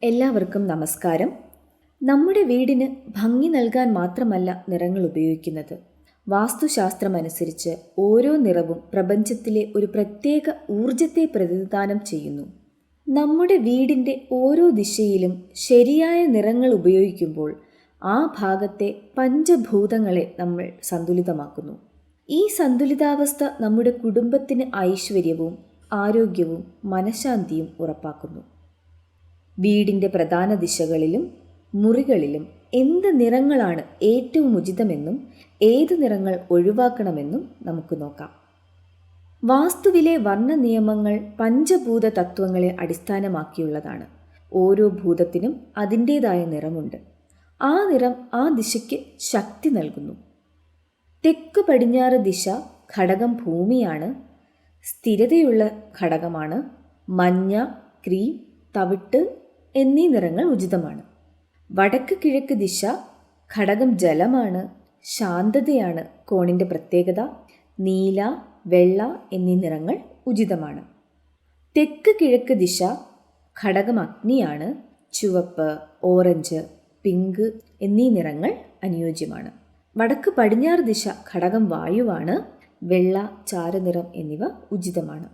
എല്ലാവർക്കും നമസ്കാരം. നമ്മുടെ വീടിന് ഭംഗി നൽകാൻ മാത്രമല്ല നിറങ്ങൾ ഉപയോഗിക്കുന്നത്. വാസ്തുശാസ്ത്രമനുസരിച്ച് ഓരോ നിറവും പ്രപഞ്ചത്തിലെ ഒരു പ്രത്യേക ഊർജത്തെ പ്രതിനിധാനം ചെയ്യുന്നു. നമ്മുടെ വീടിൻ്റെ ഓരോ ദിശയിലും ശരിയായ നിറങ്ങൾ ഉപയോഗിക്കുമ്പോൾ ആ ഭാഗത്തെ പഞ്ചഭൂതങ്ങളെ നമ്മൾ സന്തുലിതമാക്കുന്നു. ഈ സന്തുലിതാവസ്ഥ നമ്മുടെ കുടുംബത്തിന് ഐശ്വര്യവും ആരോഗ്യവും മനഃശാന്തിയും ഉറപ്പാക്കുന്നു. വീടിൻ്റെ പ്രധാന ദിശകളിലും മുറികളിലും എന്ത് നിറങ്ങളാണ് ഏറ്റവും ഉചിതമെന്നും ഏത് നിറങ്ങൾ ഒഴിവാക്കണമെന്നും നമുക്ക് നോക്കാം. വാസ്തുവിലെ വർണ്ണ നിയമങ്ങൾ പഞ്ചഭൂത തത്വങ്ങളെ അടിസ്ഥാനമാക്കിയുള്ളതാണ്. ഓരോ ഭൂതത്തിനും അതിൻ്റേതായ നിറമുണ്ട്. ആ നിറം ആ ദിശയ്ക്ക് ശക്തി നൽകുന്നു. തെക്ക് പടിഞ്ഞാറ് ദിശ ഘടകം ഭൂമിയാണ്, സ്ഥിരതയുള്ള ഘടകമാണ്. മഞ്ഞ, ക്രീം, തവിട്ട് എന്നീ നിറങ്ങൾ ഉചിതമാണ്. വടക്ക് കിഴക്ക് ദിശ ഘടകം ജലമാണ്, ശാന്തതയാണ് കോണിൻ്റെ പ്രത്യേകത. നീല, വെള്ള എന്നീ നിറങ്ങൾ ഉചിതമാണ്. തെക്ക് കിഴക്ക് ദിശ ഘടകം അഗ്നിയാണ്, ചുവപ്പ്, ഓറഞ്ച്, പിങ്ക് എന്നീ നിറങ്ങൾ അനുയോജ്യമാണ്. വടക്ക് പടിഞ്ഞാറ് ദിശ ഘടകം വായുവാണ്, വെള്ള, ചാരനിറം എന്നിവ ഉചിതമാണ്.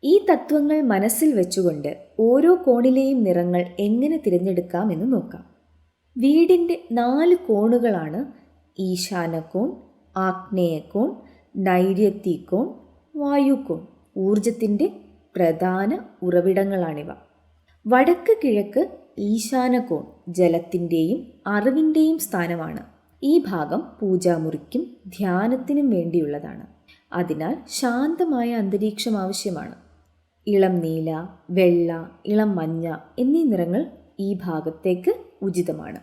ഈ തത്വങ്ങൾ മനസ്സിൽ വെച്ചുകൊണ്ട് ഓരോ കോണിലെയും നിറങ്ങൾ എങ്ങനെ തിരഞ്ഞെടുക്കാം എന്ന് നോക്കാം. വീടിൻ്റെ 4 കോണുകളാണ് ഈശാനകോൺ, ആഗ്നേയകോൺ, നൈര്യത്തിക്കോൺ, വായുകോൺ. ഊർജത്തിൻ്റെ പ്രധാന ഉറവിടങ്ങളാണിവ. വടക്ക് കിഴക്ക് ഈശാനകോൺ ജലത്തിൻ്റെയും അറിവിൻ്റെയും സ്ഥാനമാണ്. ഈ ഭാഗം പൂജാമുറിക്കും ധ്യാനത്തിനും വേണ്ടിയുള്ളതാണ്. അതിനാൽ ശാന്തമായ അന്തരീക്ഷം ആവശ്യമാണ്. ഇളം നീല, വെള്ള, ഇളം മഞ്ഞ എന്നീ നിറങ്ങൾ ഈ ഭാഗത്തേക്ക് ഉചിതമാണ്.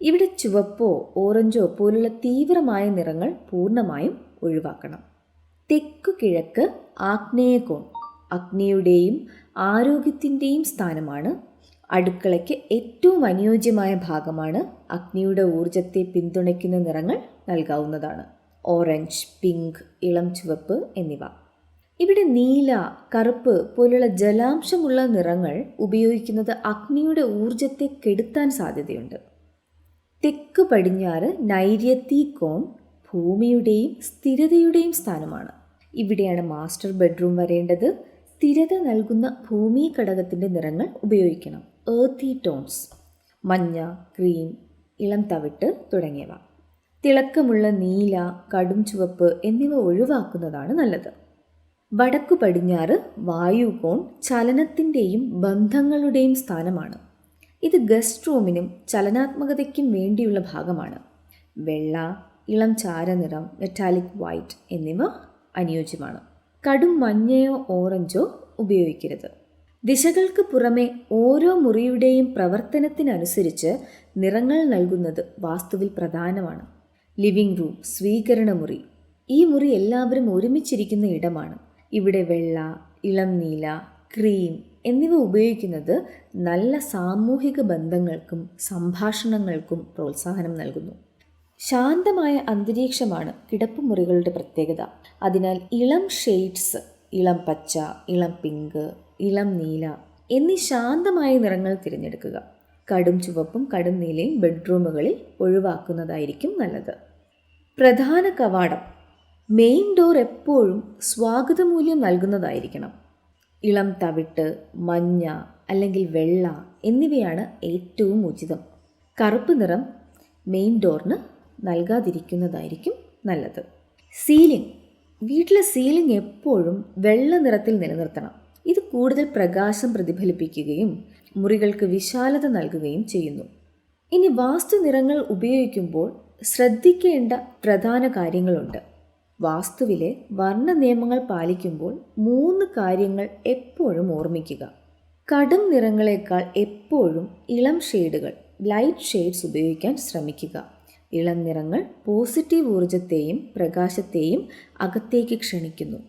ഇവിടെ ചുവപ്പോ ഓറഞ്ചോ പോലുള്ള തീവ്രമായ നിറങ്ങൾ പൂർണ്ണമായും ഒഴിവാക്കണം. തെക്കു കിഴക്ക് ആഗ്നേയകോൺ അഗ്നിയുടെയും ആരോഗ്യത്തിൻ്റെയും സ്ഥാനമാണ്. അടുക്കളയ്ക്ക് ഏറ്റവും അനുയോജ്യമായ ഭാഗമാണ്. അഗ്നിയുടെ ഊർജത്തെ പിന്തുണയ്ക്കുന്ന നിറങ്ങൾ നൽകാവുന്നതാണ്. ഓറഞ്ച്, പിങ്ക്, ഇളം ചുവപ്പ് എന്നിവ. ഇവിടെ നീല, കറുപ്പ് പോലുള്ള ജലാംശമുള്ള നിറങ്ങൾ ഉപയോഗിക്കുന്നത് അഗ്നിയുടെ ഊർജത്തെ കെടുത്താൻ സാധ്യതയുണ്ട്. തെക്ക് പടിഞ്ഞാറ് നൈര്യത്തിക്കോൺ ഭൂമിയുടെയും സ്ഥിരതയുടെയും സ്ഥാനമാണ്. ഇവിടെയാണ് മാസ്റ്റർ ബെഡ്റൂം വരേണ്ടത്. സ്ഥിരത നൽകുന്ന ഭൂമി ഘടകത്തിൻ്റെ നിറങ്ങൾ ഉപയോഗിക്കണം. ഏർത്തി ടോൺസ്, മഞ്ഞ, ക്രീം, ഇളം തവിട്ട് തുടങ്ങിയവ. തിളക്കമുള്ള നീല, കടും ചുവപ്പ് എന്നിവ ഒഴിവാക്കുന്നതാണ് നല്ലത്. വടക്കു പടിഞ്ഞാറ് വായുകോൺ ചലനത്തിൻ്റെയും ബന്ധങ്ങളുടെയും സ്ഥാനമാണ്. ഇത് ഗസ്റ്റ് റൂമിനും ചലനാത്മകതയ്ക്കും വേണ്ടിയുള്ള ഭാഗമാണ്. വെള്ള, ഇളം ചാരനിറം, മെറ്റാലിക് വൈറ്റ് എന്നിവ അനുയോജ്യമാണ്. കടും മഞ്ഞയോ ഓറഞ്ചോ ഉപയോഗിക്കരുത്. ദിശകൾക്ക് പുറമെ ഓരോ മുറിയുടെയും പ്രവർത്തനത്തിനനുസരിച്ച് നിറങ്ങൾ നൽകുന്നത് വാസ്തുവിൽ പ്രധാനമാണ്. ലിവിംഗ് റൂം, സ്വീകരണ മുറി. ഈ മുറി എല്ലാവരും ഒരുമിച്ചിരിക്കുന്ന ഇടമാണ്. ഇവിടെ വെള്ള, ഇളം നീല, ക്രീം എന്നിവ ഉപയോഗിക്കുന്നത് നല്ല സാമൂഹിക ബന്ധങ്ങൾക്കും സംഭാഷണങ്ങൾക്കും പ്രോത്സാഹനം നൽകുന്നു. ശാന്തമായ അന്തരീക്ഷമാണ് കിടപ്പുമുറികളുടെ പ്രത്യേകത. അതിനാൽ ഇളം ഷെയ്ഡ്സ്, ഇളം പച്ച, ഇളം പിങ്ക്, ഇളം നീല എന്നീ ശാന്തമായ നിറങ്ങൾ തിരഞ്ഞെടുക്കുക. കടും ചുവപ്പും കടും നീലയും ബെഡ്റൂമുകളിൽ ഒഴിവാക്കുന്നതായിരിക്കും നല്ലത്. പ്രധാന കവാടം, മെയിൻ ഡോർ എപ്പോഴും സ്വാഗതമൂല്യം നൽകുന്നതായിരിക്കണം. ഇളം തവിട്ട്, മഞ്ഞ അല്ലെങ്കിൽ വെള്ള എന്നിവയാണ് ഏറ്റവും ഉചിതം. കറുപ്പ് നിറം മെയിൻ ഡോറിന് നൽകാതിരിക്കുന്നതായിരിക്കും നല്ലത്. സീലിംഗ്, വീട്ടിലെ സീലിംഗ് എപ്പോഴും വെള്ള നിറത്തിൽ നിലനിർത്തണം. ഇത് കൂടുതൽ പ്രകാശം പ്രതിഫലിപ്പിക്കുകയും മുറികൾക്ക് വിശാലത നൽകുകയും ചെയ്യുന്നു. ഇനി വാസ്തു നിറങ്ങൾ ഉപയോഗിക്കുമ്പോൾ ശ്രദ്ധിക്കേണ്ട പ്രധാന കാര്യങ്ങളുണ്ട്. വാസ്തുവിലെ വർണ്ണ നിയമങ്ങൾ പാലിക്കുമ്പോൾ 3 കാര്യങ്ങൾ എപ്പോഴും ഓർമ്മിക്കുക. കടും നിറങ്ങളെക്കാൾ എപ്പോഴും ഇളം ഷെയ്ഡുകൾ, ലൈറ്റ് ഷെയ്ഡ്സ് ഉപയോഗിക്കാൻ ശ്രമിക്കുക. ഇളം നിറങ്ങൾ പോസിറ്റീവ് ഊർജത്തെയും പ്രകാശത്തെയും അകത്തേക്ക് ക്ഷണിക്കുന്നു.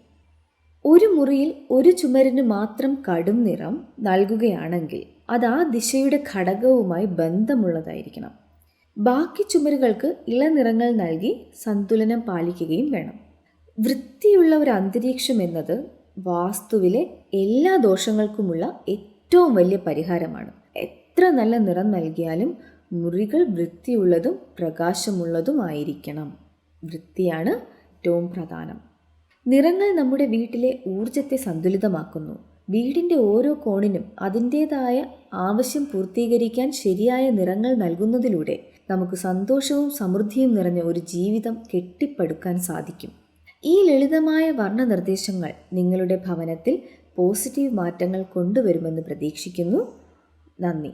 ഒരു മുറിയിൽ ഒരു ചുമരിന് മാത്രം കടും നിറം നൽകുകയാണെങ്കിൽ അത് ആ ദിശയുടെ ഘടകവുമായി ബന്ധമുള്ളതായിരിക്കണം. ബാക്കി ചുമരുകൾക്ക് ഇളനിറങ്ങൾ നൽകി സന്തുലനം പാലിക്കുകയും വേണം. വൃത്തിയുള്ള ഒരു അന്തരീക്ഷം എന്നത് വാസ്തുവിലെ എല്ലാ ദോഷങ്ങൾക്കുമുള്ള ഏറ്റവും വലിയ പരിഹാരമാണ്. എത്ര നല്ല നിറം നൽകിയാലും മുറികൾ വൃത്തിയുള്ളതും പ്രകാശമുള്ളതുമായിരിക്കണം. വൃത്തിയാണ് ഏറ്റവും പ്രധാനം. നിറങ്ങൾ നമ്മുടെ വീട്ടിലെ ഊർജത്തെ സന്തുലിതമാക്കുന്നു. വീടിൻ്റെ ഓരോ കോണിനും അതിൻ്റേതായ ആവശ്യം പൂർത്തീകരിക്കാൻ ശരിയായ നിറങ്ങൾ നൽകുന്നതിലൂടെ നമുക്ക് സന്തോഷവും സമൃദ്ധിയും നിറഞ്ഞ ഒരു ജീവിതം കെട്ടിപ്പടുക്കാൻ സാധിക്കും. ഈ ലളിതമായ വർണ്ണനിർദ്ദേശങ്ങൾ നിങ്ങളുടെ ഭവനത്തിൽ പോസിറ്റീവ് മാറ്റങ്ങൾ കൊണ്ടുവരുമെന്ന് പ്രതീക്ഷിക്കുന്നു. നന്ദി.